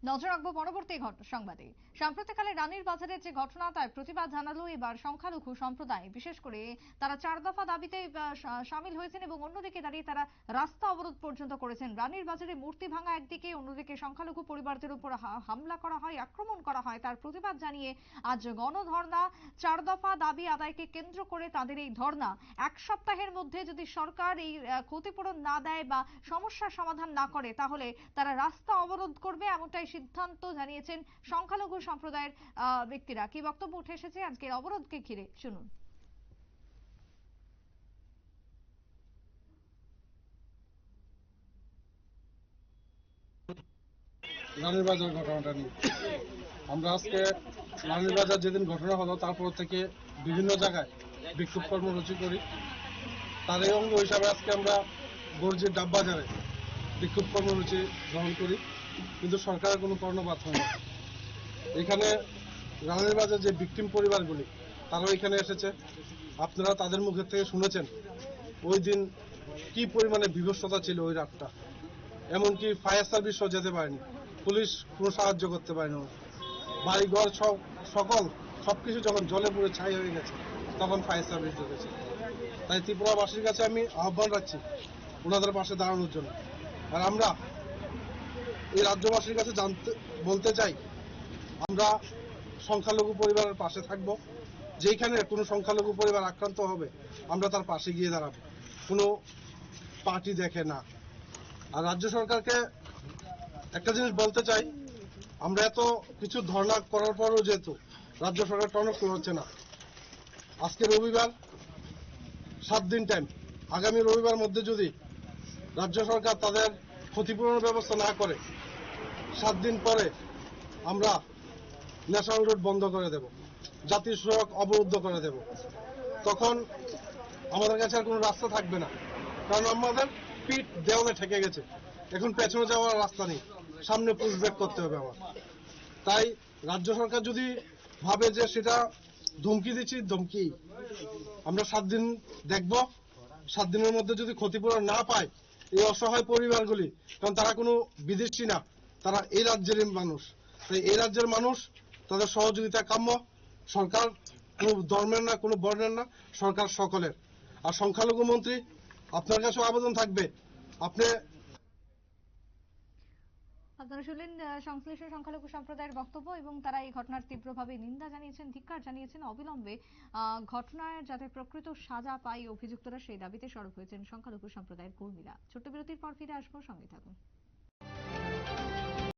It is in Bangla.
নজর রাখবো পরবর্তী সংবাদে। সাম্প্রতিককালে রানীর বাজারের যে ঘটনা, তার প্রতিবাদ জানালো এবার সংখ্যালঘু সম্প্রদায়। বিশেষ করে তারা 4 দফা দাবিতে সামিল হয়েছেন এবং অন্যদিকে দাঁড়িয়ে তারা রাস্তা অবরোধ পর্যন্ত করেছেন। রানীর বাজারে মূর্তি ভাঙা একদিকে, অন্যদিকে সংখ্যালঘু পরিবারদের উপর হামলা করা হয়, আক্রমণ করা হয়। তার প্রতিবাদ জানিয়ে আজ গণধর্ণা। 4 দফা দাবি আদায়কে কেন্দ্র করে তাদের এই ধর্ণা। 1 সপ্তাহের মধ্যে যদি সরকার এই ক্ষতিপূরণ না দেয় বা সমস্যার সমাধান না করে, তাহলে তারা রাস্তা অবরোধ করবে, এমনটাই সিদ্ধান্ত জানিয়েছেন সংখ্যালঘু সম্প্রদায়ের ব্যক্তিরা। কি বক্তব্য উঠে এসেছে আজকের অবরোধকে ঘিরে, শুনুন। রানীর বাজার ঘটনাটা নিয়ে আমরা আজকে রানীর বাজার যেদিন ঘটনা হলো তারপর থেকে বিভিন্ন জায়গায় বিক্ষোভ কর্মসূচি করি। তার এই অঙ্গ হিসাবে আজকে আমরা গর্জির ডাব বাজারে বিক্ষোভ কর্মসূচি গ্রহণ করি, কিন্তু সরকারের কোনো কর্ণপাত হয় না। এখানে রানীর বাজার যে ভিকটিম পরিবারগুলি তারাও এখানে এসেছে। আপনারা তাদের মুখের থেকে শুনেছেন ওই দিন কি পরিমাণে বিভৎসতা ছিল ওই রাতটা। এমনকি ফায়ার সার্ভিসও যেতে পারেনি, পুলিশ কোনো সাহায্য করতে পারেনি। বাড়িঘর সবকিছু যখন জলে পুড়ে ছাই হয়ে গেছে, তখন ফায়ার সার্ভিস ঢুকেছে। তাই ত্রিপুরাবাসীর কাছে আমি আহ্বান রাখছি ওনাদের পাশে দাঁড়ানোর জন্য। আর আমরা এই রাজ্যবাসীর কাছে বলতে চাই, আমরা সংখ্যালঘু পরিবারের পাশে থাকব। যেখানে কোনো সংখ্যালঘু পরিবার আক্রান্ত হবে, আমরা তার পাশে গিয়ে দাঁড়াবো, কোনো পার্টি দেখে না। আর রাজ্য সরকারকে একটা জিনিস বলতে চাই, আমরা এত কিছু ধর্ণা করার পরও যেহেতু রাজ্য সরকার টনক করছে না, আজকে রবিবার 7 দিন টাইম, আগামী রবিবার মধ্যে যদি রাজ্য সরকার তাদের ক্ষতিপূরণের ব্যবস্থা না করে, 7 দিন পরে আমরা ন্যাশনাল রোড বন্ধ করে দেব, জাতীয় সড়ক অবরুদ্ধ করে দেব। তখন আমাদের কাছে আর কোনো রাস্তা থাকবে না, কারণ আমাদের পিঠ দেওয়ালে ঠেকে গেছে। এখন পেছনে যাওয়ার রাস্তা নেই, সামনে পুশব্যাক করতে হবে আমার। তাই রাজ্য সরকার যদি ভাবে যে সেটা ধমকি দিচ্ছি, ধমকি, আমরা 7 দিন দেখব। 7 দিনের মধ্যে যদি ক্ষতিপূরণ না পায় এই অসহায় পরিবারগুলি, কারণ তারা কোনো বিদেশি না, তারা এই রাজ্যেরই মানুষ, তাই এই রাজ্যের মানুষ, তাদের সহযোগিতা কাম্য। সরকার কোনো ধর্মের না, কোনো বর্ণের না, সরকার সকলের। আর সংখ্যালঘু মন্ত্রী, আপনার কাছেও আবেদন থাকবে, আপনি আপনারা শুনলেন সংশ্লিষ্ট সংখ্যালঘু সম্প্রদায়ের বক্তব্য এবং তারা এই ঘটনার তীব্রভাবে নিন্দা জানিয়েছেন, ধিক্কার জানিয়েছেন। অবিলম্বে ঘটনায় যাতে প্রকৃত সাজা পায় অভিযুক্তরা, সেই দাবিতে সরব হয়েছেন সংখ্যালঘু সম্প্রদায়ের কর্মীরা। ছোট্ট বিরতির পর ফিরে আসবো, সঙ্গে থাকুন।